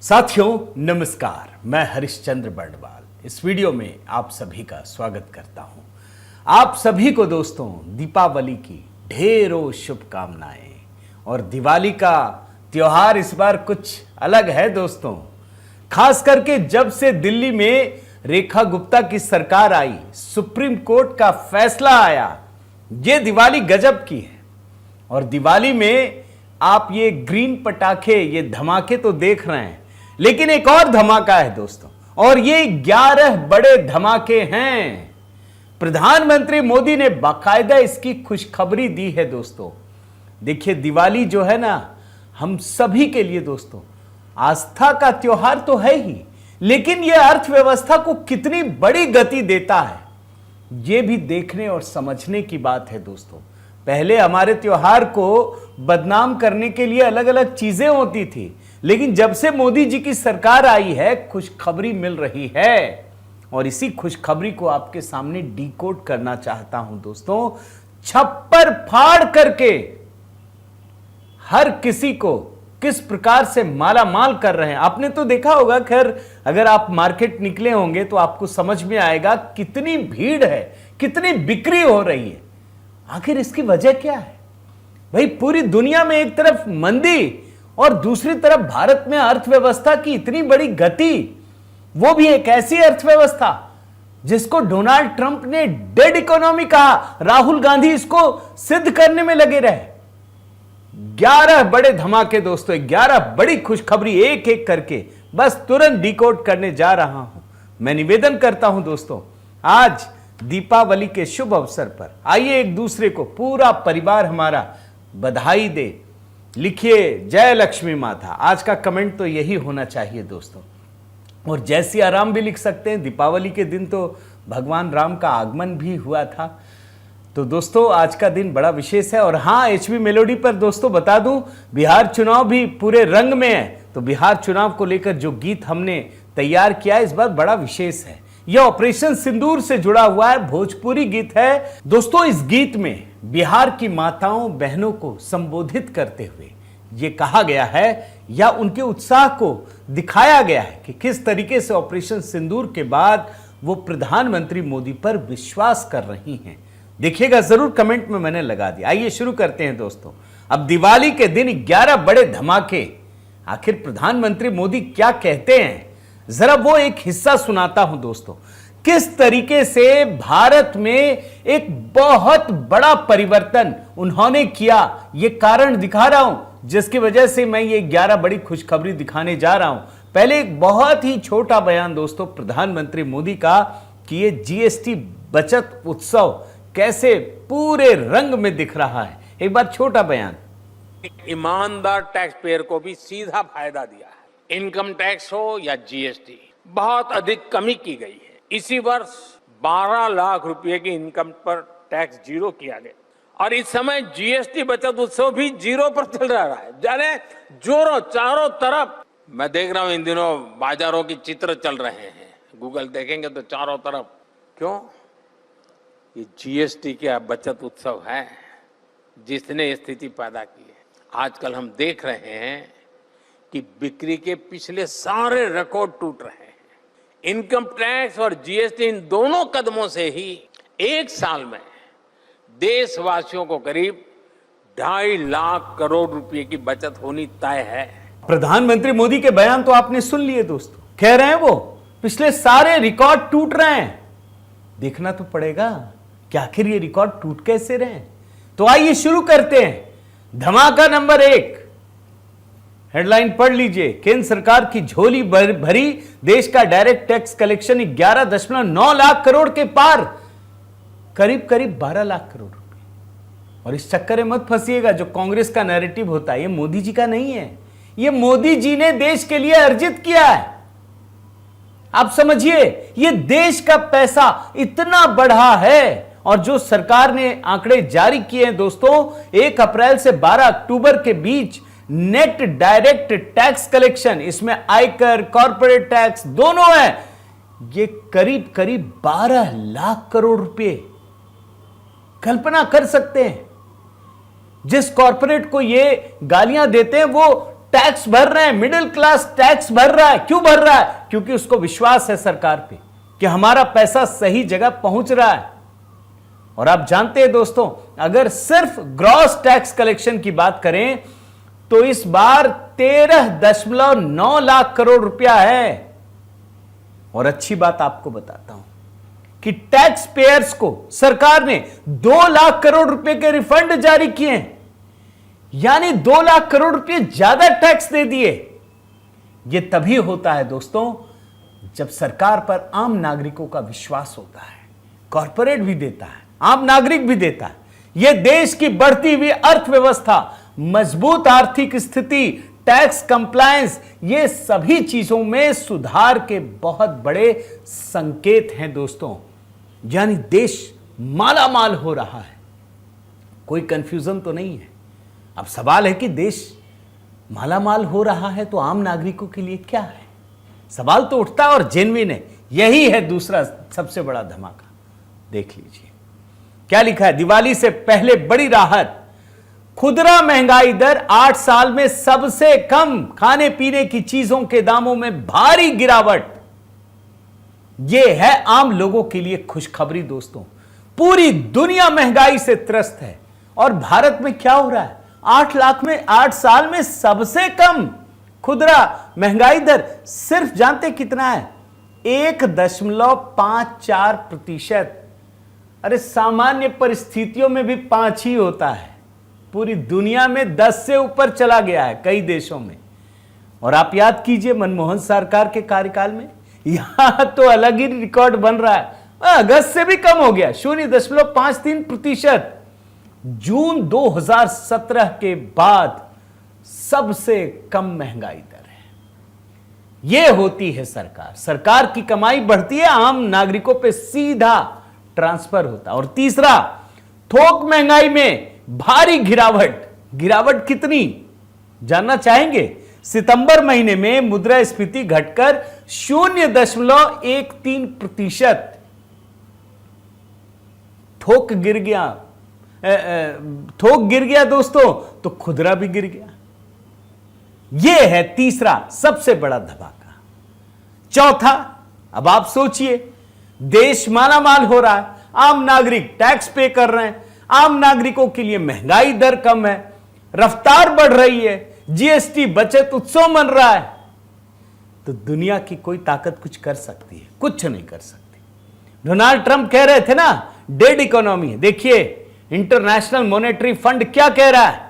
साथियों नमस्कार, मैं हरिश्चंद्र बर्णवाल इस वीडियो में आप सभी का स्वागत करता हूं। आप सभी को दोस्तों दीपावली की ढेरों शुभकामनाएं। और दिवाली का त्योहार इस बार कुछ अलग है दोस्तों, खास करके जब से दिल्ली में रेखा गुप्ता की सरकार आई, सुप्रीम कोर्ट का फैसला आया, ये दिवाली गजब की है। और दिवाली में आप ये ग्रीन पटाखे, ये धमाके तो देख रहे हैं, लेकिन एक और धमाका है दोस्तों, और ये 11 बड़े धमाके हैं। प्रधानमंत्री मोदी ने बाकायदा इसकी खुशखबरी दी है दोस्तों। देखिए, दिवाली जो है ना, हम सभी के लिए दोस्तों आस्था का त्योहार तो है ही, लेकिन यह अर्थव्यवस्था को कितनी बड़ी गति देता है, यह भी देखने और समझने की बात है दोस्तों। पहले हमारे त्योहार को बदनाम करने के लिए अलग अलग चीजें होती थी, लेकिन जब से मोदी जी की सरकार आई है, खुशखबरी मिल रही है। और इसी खुशखबरी को आपके सामने डिकोड करना चाहता हूं दोस्तों। छप्पर फाड़ करके हर किसी को किस प्रकार से माला माल कर रहे हैं, आपने तो देखा होगा। खैर, अगर आप मार्केट निकले होंगे तो आपको समझ में आएगा कितनी भीड़ है, कितनी बिक्री हो रही है। आखिर इसकी वजह क्या है भाई? पूरी दुनिया में एक तरफ मंदी और दूसरी तरफ भारत में अर्थव्यवस्था की इतनी बड़ी गति, वो भी एक ऐसी अर्थव्यवस्था जिसको डोनाल्ड ट्रंप ने डेड इकोनॉमी कहा। राहुल गांधी इसको सिद्ध करने में लगे रहे। 11 बड़े धमाके दोस्तों, 11 बड़ी खुशखबरी एक एक करके बस तुरंत डिकोड करने जा रहा हूं। मैं निवेदन करता हूं दोस्तों, आज दीपावली के शुभ अवसर पर आइए एक दूसरे को, पूरा परिवार हमारा बधाई दे। लिखिए जय लक्ष्मी माता। आज का कमेंट तो यही होना चाहिए दोस्तों। और जय सिया राम भी लिख सकते हैं। दीपावली के दिन तो भगवान राम का आगमन भी हुआ था। तो दोस्तों आज का दिन बड़ा विशेष है। और हाँ, एचबी मेलोडी पर दोस्तों बता दूं, बिहार चुनाव भी पूरे रंग में है। तो बिहार चुनाव को लेकर जो गीत हमने तैयार किया इस बार बड़ा विशेष है। यह ऑपरेशन सिंदूर से जुड़ा हुआ है, भोजपुरी गीत है दोस्तों। इस गीत में बिहार की माताओं बहनों को संबोधित करते हुए यह कहा गया है, या उनके उत्साह को दिखाया गया है कि किस तरीके से ऑपरेशन सिंदूर के बाद वो प्रधानमंत्री मोदी पर विश्वास कर रही हैं। देखिएगा जरूर, कमेंट में मैंने लगा दिया। आइए शुरू करते हैं दोस्तों। अब दिवाली के दिन 11 बड़े धमाके, आखिर प्रधानमंत्री मोदी क्या कहते हैं, जरा वो एक हिस्सा सुनाता हूं दोस्तों। किस तरीके से भारत में एक बहुत बड़ा परिवर्तन उन्होंने किया, ये कारण दिखा रहा हूं, जिसकी वजह से मैं ये 11 बड़ी खुशखबरी दिखाने जा रहा हूं। पहले एक बहुत ही छोटा बयान दोस्तों प्रधानमंत्री मोदी का, कि ये जीएसटी बचत उत्सव कैसे पूरे रंग में दिख रहा है। एक बार छोटा बयान। ईमानदार टैक्स पेयर को भी सीधा फायदा दिया है। इनकम टैक्स हो या जीएसटी, बहुत अधिक कमी की गई है। इसी वर्ष 12 लाख रुपए की इनकम पर टैक्स जीरो किया गया, और इस समय जीएसटी बचत उत्सव भी जीरो पर चल रहा है। जाने जोरों चारों तरफ मैं देख रहा हूं, इन दिनों बाजारों की चित्र चल रहे हैं, गूगल देखेंगे तो चारों तरफ। क्यों? ये जीएसटी का बचत उत्सव है जिसने स्थिति पैदा की है। आजकल हम देख रहे हैं कि बिक्री के पिछले सारे रिकॉर्ड टूट रहे हैं। इनकम टैक्स और जीएसटी, इन दोनों कदमों से ही एक साल में देशवासियों को करीब 2.5 लाख करोड़ रुपए की बचत होनी तय है। प्रधानमंत्री मोदी के बयान तो आपने सुन लिए दोस्तों। कह रहे हैं वो पिछले सारे रिकॉर्ड टूट रहे हैं। देखना तो पड़ेगा कि आखिर ये रिकॉर्ड टूट कैसे रहे हैं। तो आइए शुरू करते हैं। धमाका नंबर 1, हेडलाइन पढ़ लीजिए। केंद्र सरकार की झोली भरी, देश का direct tax collection 11.9 lakh crore के पार, करीब करीब 12 लाख करोड़ रुपए। और इस चक्कर में मत फंसिएगा, जो कांग्रेस का नैरेटिव होता है, ये मोदी जी का नहीं है। ये मोदी जी ने देश के लिए अर्जित किया है। आप समझिए, ये देश का पैसा इतना बढ़ा है। और जो सरकार ने आंकड़े जारी किए हैं दोस्तों, 1 अप्रैल से 12 अक्टूबर के बीच नेट डायरेक्ट टैक्स कलेक्शन, इसमें आयकर, कॉर्पोरेट टैक्स दोनों है, ये करीब करीब 12 लाख करोड़ रुपए। कल्पना कर सकते हैं, जिस कॉर्पोरेट को ये गालियां देते हैं वो टैक्स भर रहे हैं, मिडिल क्लास टैक्स भर रहा है। क्यों भर रहा है? क्योंकि उसको विश्वास है सरकार पे कि हमारा पैसा सही जगह पहुंच रहा है। और आप जानते हैं दोस्तों, अगर सिर्फ ग्रॉस टैक्स कलेक्शन की बात करें तो इस बार 13.9 लाख करोड़ रुपया है। और अच्छी बात आपको बताता हूं कि टैक्स पेयर्स को सरकार ने 2 लाख करोड़ रुपए के रिफंड जारी किए हैं, यानी 2 लाख करोड़ रुपए ज्यादा टैक्स दे दिए। यह तभी होता है दोस्तों जब सरकार पर आम नागरिकों का विश्वास होता है। कॉर्पोरेट भी देता है, आम नागरिक भी देता है। यह देश की बढ़ती हुई अर्थव्यवस्था, मजबूत आर्थिक स्थिति, टैक्स कंप्लायंस, ये सभी चीजों में सुधार के बहुत बड़े संकेत हैं दोस्तों। यानी देश मालामाल हो रहा है, कोई कंफ्यूजन तो नहीं है। अब सवाल है कि देश मालामाल हो रहा है तो आम नागरिकों के लिए क्या है? सवाल तो उठता है और जेन्युइन है। यही है दूसरा सबसे बड़ा धमाका। देख लीजिए क्या लिखा है। दिवाली से पहले बड़ी राहत, खुदरा महंगाई दर 8 साल में सबसे कम, खाने पीने की चीजों के दामों में भारी गिरावट। यह है आम लोगों के लिए खुशखबरी दोस्तों। पूरी दुनिया महंगाई से त्रस्त है और भारत में क्या हो रहा है? 8 साल में सबसे कम खुदरा महंगाई दर। सिर्फ जानते कितना है? 1.54%। अरे सामान्य परिस्थितियों में भी 5 ही होता है, पूरी दुनिया में 10 से ऊपर चला गया है कई देशों में। और आप याद कीजिए मनमोहन सरकार के कार्यकाल में यहां तो अलग ही रिकॉर्ड बन रहा है। अगस्त से भी कम हो गया, 0.53%। जून 2017 के बाद सबसे कम महंगाई दर है। यह होती है सरकार। सरकार की कमाई बढ़ती है, आम नागरिकों पे सीधा ट्रांसफर होता है। और तीसरा, थोक महंगाई में भारी गिरावट। गिरावट कितनी जानना चाहेंगे? सितंबर महीने में मुद्रास्फीति घटकर 0.13%। थोक गिर गया, थोक गिर गया दोस्तों तो खुदरा भी गिर गया। यह है तीसरा सबसे बड़ा धमाका। चौथा, अब आप सोचिए, देश मालामाल हो रहा है, आम नागरिक टैक्स पे कर रहे हैं, आम नागरिकों के लिए महंगाई दर कम है, रफ्तार बढ़ रही है, जीएसटी बचत उत्सव मन रहा है, तो दुनिया की कोई ताकत कुछ कर सकती है? कुछ नहीं कर सकती। डोनाल्ड ट्रंप कह रहे थे ना डेड इकोनॉमी है। देखिए इंटरनेशनल मॉनेटरी फंड क्या कह रहा है?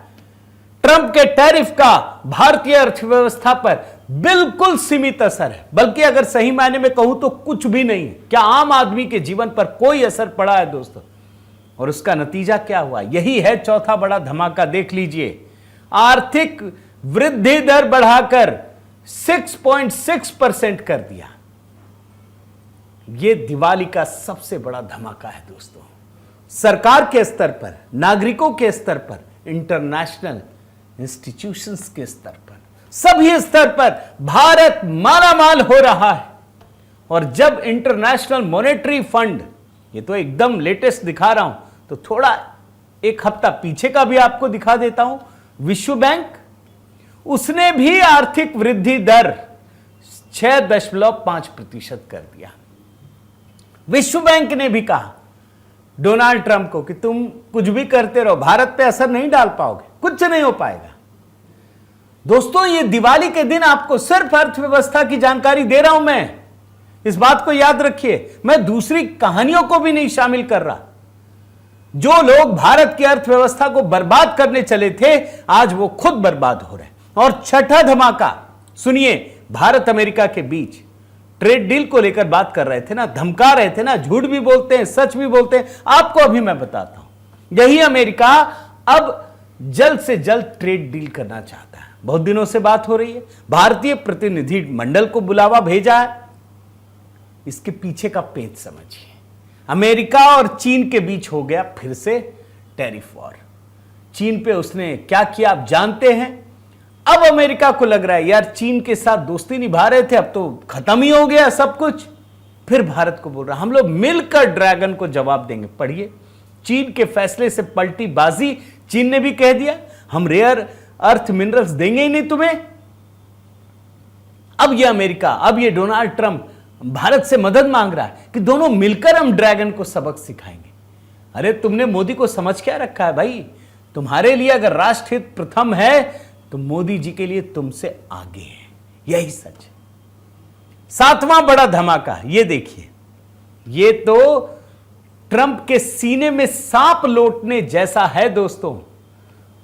ट्रंप के टैरिफ का भारतीय अर्थव्यवस्था पर बिल्कुल सीमित असर है, बल्कि अगर सही मायने में कहूं तो कुछ भी नहीं है। क्या आम आदमी के जीवन पर कोई असर पड़ा है दोस्तों? और उसका नतीजा क्या हुआ? यही है चौथा बड़ा धमाका। देख लीजिए, आर्थिक वृद्धि दर बढ़ाकर 6.6% कर दिया। यह दिवाली का सबसे बड़ा धमाका है दोस्तों। सरकार के स्तर पर, नागरिकों के स्तर पर, इंटरनेशनल इंस्टीट्यूशंस के स्तर पर, सभी स्तर पर भारत मालामाल हो रहा है। और जब इंटरनेशनल मॉनेटरी फंड, ये तो एकदम लेटेस्ट दिखा रहा हूं, तो थोड़ा एक हफ्ता पीछे का भी आपको दिखा देता हूं। विश्व बैंक, उसने भी आर्थिक वृद्धि दर 6.5% कर दिया। विश्व बैंक ने भी कहा डोनाल्ड ट्रंप को कि तुम कुछ भी करते रहो, भारत पे असर नहीं डाल पाओगे, कुछ नहीं हो पाएगा। दोस्तों, ये दिवाली के दिन आपको सिर्फ अर्थव्यवस्था की जानकारी दे रहा हूं मैं। इस बात को याद रखिए, मैं दूसरी कहानियों को भी नहीं शामिल कर रहा। जो लोग भारत की अर्थव्यवस्था को बर्बाद करने चले थे, आज वो खुद बर्बाद हो रहे हैं। और छठा धमाका सुनिए, भारत अमेरिका के बीच ट्रेड डील को लेकर बात कर रहे थे ना, धमका रहे थे ना, झूठ भी बोलते हैं, सच भी बोलते हैं। आपको अभी मैं बताता हूं, यही अमेरिका अब जल्द से जल्द ट्रेड डील करना चाहता है। बहुत दिनों से बात हो रही है, भारतीय प्रतिनिधि मंडल को बुलावा भेजा है। इसके पीछे का पेच समझिए। अमेरिका और चीन के बीच हो गया फिर से टैरिफ वॉर। चीन पे उसने क्या किया आप जानते हैं। अब अमेरिका को लग रहा है यार चीन के साथ दोस्ती निभा रहे थे, अब तो खत्म ही हो गया सब कुछ। फिर भारत को बोल रहा हम लोग मिलकर ड्रैगन को जवाब देंगे। पढ़िए, चीन के फैसले से पलटी बाजी। चीन ने भी कह दिया हम रेयर अर्थ मिनरल्स देंगे ही नहीं तुम्हें। अब ये अमेरिका, अब ये डोनाल्ड ट्रंप भारत से मदद मांग रहा है कि दोनों मिलकर हम ड्रैगन को सबक सिखाएंगे। अरे तुमने मोदी को समझ क्या रखा है भाई? तुम्हारे लिए अगर राष्ट्र हित प्रथम है तो मोदी जी के लिए तुमसे आगे है, यही सच है। सातवां बड़ा धमाका ये देखिए, ये तो ट्रंप के सीने में सांप लौटने जैसा है दोस्तों।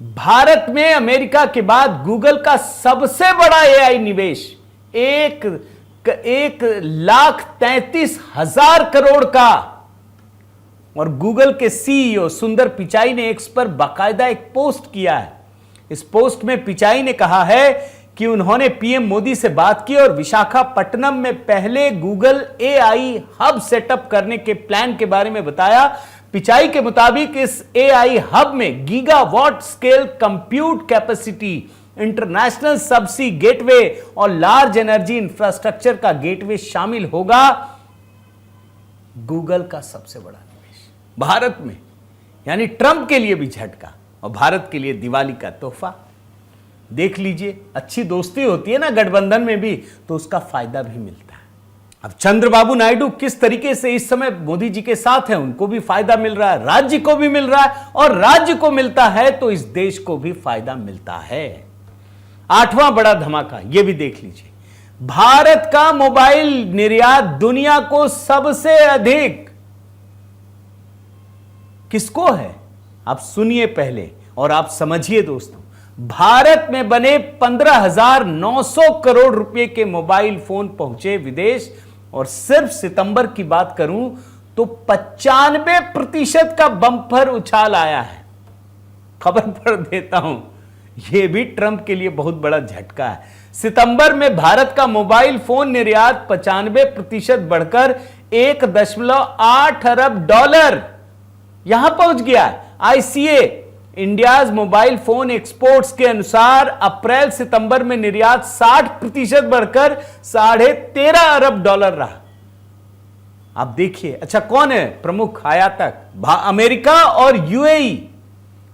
भारत में अमेरिका के बाद गूगल का सबसे बड़ा एआई निवेश 1,33,000 करोड़ का। और गूगल के सीईओ सुंदर पिचाई ने एक्स पर बाकायदा एक पोस्ट किया है। इस पोस्ट में पिचाई ने कहा है कि उन्होंने पीएम मोदी से बात की और विशाखापट्टनम में पहले गूगल एआई हब सेटअप करने के प्लान के बारे में बताया। पिचाई के मुताबिक इस एआई हब में gigawatt scale compute capacity, international subsea gateway और लार्ज एनर्जी इंफ्रास्ट्रक्चर का गेटवे शामिल होगा। गूगल का सबसे बड़ा निवेश भारत में, यानी ट्रंप के लिए भी झटका और भारत के लिए दिवाली का तोहफा। देख लीजिए, अच्छी दोस्ती होती है ना गठबंधन में भी, तो उसका फायदा भी मिलता है। अब चंद्रबाबू नायडू किस तरीके से इस समय मोदी जी के साथ हैं, उनको भी फायदा मिल रहा है, राज्य को भी मिल रहा है, और राज्य को मिलता है तो इस देश को भी फायदा मिलता है। आठवां बड़ा धमाका ये भी देख लीजिए, भारत का मोबाइल निर्यात दुनिया को सबसे अधिक किसको है? आप सुनिए पहले और आप समझिए दोस्तों। भारत में बने 15,900 करोड़ रुपए के मोबाइल फोन पहुंचे विदेश, और सिर्फ सितंबर की बात करूं तो 95% का बम्पर उछाल आया है। खबर पढ़ देता हूं, यह भी ट्रंप के लिए बहुत बड़ा झटका है। सितंबर में भारत का मोबाइल फोन निर्यात 95% बढ़कर $1.8 अरब यहां पहुंच गया है। ICA India's mobile phone exports के अनुसार अप्रैल सितंबर में निर्यात 60% बढ़कर $13.5 अरब रहा। आप देखिए, अच्छा कौन है प्रमुख आयातक? अमेरिका और यूएई।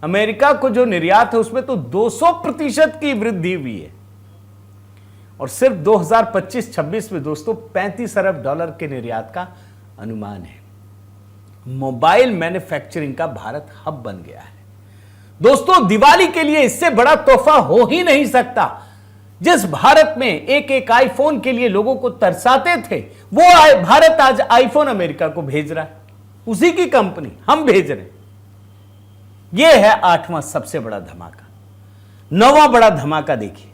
अमेरिका को जो निर्यात है उसमें तो 200% की वृद्धि हुई है, और सिर्फ 2025-26 में दोस्तों $35 अरब के निर्यात का अनुमान है। मोबाइल मैन्युफैक्चरिंग का भारत हब बन गया है दोस्तों। दिवाली के लिए इससे बड़ा तोहफा हो ही नहीं सकता। जिस भारत में एक एक आईफोन के लिए लोगों को तरसाते थे, वो भारत आज आईफोन अमेरिका को भेज रहा है, उसी की कंपनी हम भेज रहे हैं। यह है आठवां सबसे बड़ा धमाका। नौवां बड़ा धमाका देखिए,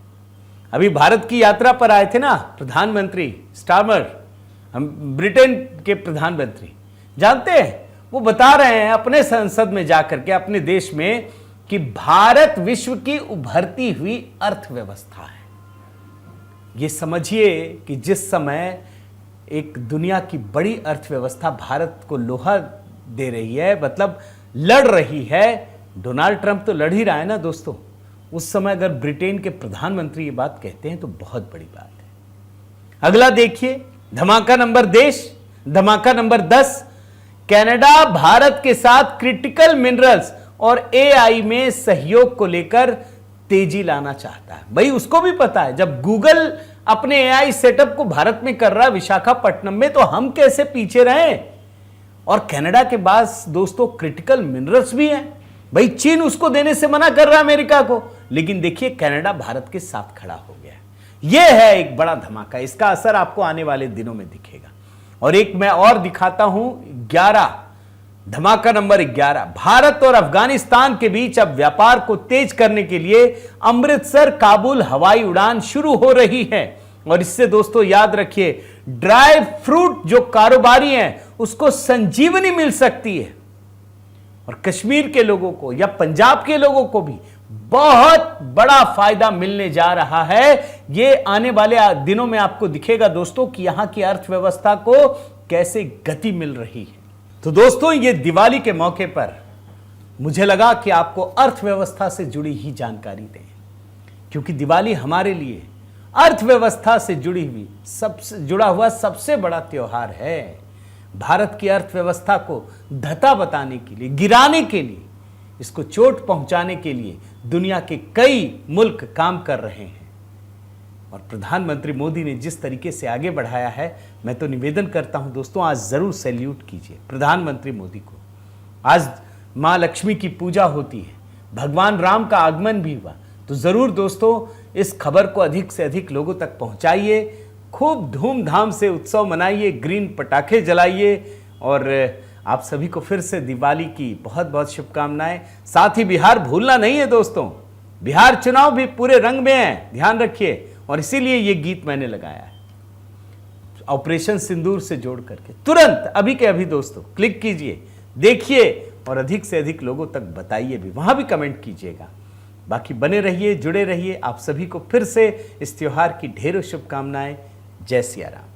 अभी भारत की यात्रा पर आए थे ना प्रधानमंत्री स्टार्मर, हम ब्रिटेन के प्रधानमंत्री, जानते हैं वो बता रहे हैं अपने संसद में जाकर के, अपने देश में, कि भारत विश्व की उभरती हुई अर्थव्यवस्था है। ये समझिए कि जिस समय एक दुनिया की बड़ी अर्थव्यवस्था भारत को लोहा दे रही है, मतलब लड़ रही है, डोनाल्ड ट्रंप तो लड़ ही रहा है ना दोस्तों, उस समय अगर ब्रिटेन के प्रधानमंत्री ये बात कहते हैं तो बहुत बड़ी बात है। अगला देखिए धमाका नंबर 10, कनाडा भारत के साथ क्रिटिकल मिनरल्स और एआई में सहयोग को लेकर तेजी लाना चाहता है। भाई उसको भी पता है, जब गूगल अपने एआई सेटअप को भारत में कर रहा है विशाखापट्टनम में, तो हम कैसे पीछे रहे। और कनाडा के पास दोस्तों क्रिटिकल मिनरल्स भी हैं। भाई चीन उसको देने से मना कर रहा है अमेरिका को, लेकिन देखिए कनाडा भारत के साथ खड़ा हो गया। यह है एक बड़ा धमाका, इसका असर आपको आने वाले दिनों में दिखेगा। और एक मैं और दिखाता हूं, धमाका नंबर 11, भारत और अफगानिस्तान के बीच अब व्यापार को तेज करने के लिए अमृतसर काबुल हवाई उड़ान शुरू हो रही है। और इससे दोस्तों याद रखिए, ड्राई फ्रूट जो कारोबारी हैं उसको संजीवनी मिल सकती है, और कश्मीर के लोगों को या पंजाब के लोगों को भी बहुत बड़ा फायदा मिलने जा रहा है। यह आने वाले दिनों में आपको दिखेगा दोस्तों कि यहां की अर्थव्यवस्था को कैसे गति मिल रही है। तो दोस्तों ये दिवाली के मौके पर मुझे लगा कि आपको अर्थव्यवस्था से जुड़ी ही जानकारी दें, क्योंकि दिवाली हमारे लिए अर्थव्यवस्था से जुड़ा हुआ सबसे बड़ा त्योहार है। भारत की अर्थव्यवस्था को धता बताने के लिए, गिराने के लिए, इसको चोट पहुंचाने के लिए दुनिया के कई मुल्क काम कर रहे हैं। और प्रधानमंत्री मोदी ने जिस तरीके से आगे बढ़ाया है, मैं तो निवेदन करता हूं दोस्तों, आज जरूर सैल्यूट कीजिए प्रधानमंत्री मोदी को। आज माँ लक्ष्मी की पूजा होती है, भगवान राम का आगमन भी हुआ, तो जरूर दोस्तों इस खबर को अधिक से अधिक लोगों तक पहुंचाइए, खूब धूमधाम से उत्सव मनाइए, ग्रीन पटाखे जलाइए। और आप सभी को फिर से दिवाली की बहुत बहुत शुभकामनाएं। साथ ही बिहार भूलना नहीं है दोस्तों, बिहार चुनाव भी पूरे रंग में है, ध्यान रखिए। और इसीलिए ये गीत मैंने लगाया है ऑपरेशन सिंदूर से जोड़ करके। तुरंत अभी के अभी दोस्तों क्लिक कीजिए, देखिए और अधिक से अधिक लोगों तक बताइए भी, वहां भी कमेंट कीजिएगा। बाकी बने रहिए, जुड़े रहिए। आप सभी को फिर से इस त्योहार की ढेरों शुभकामनाएं। जय सिया राम।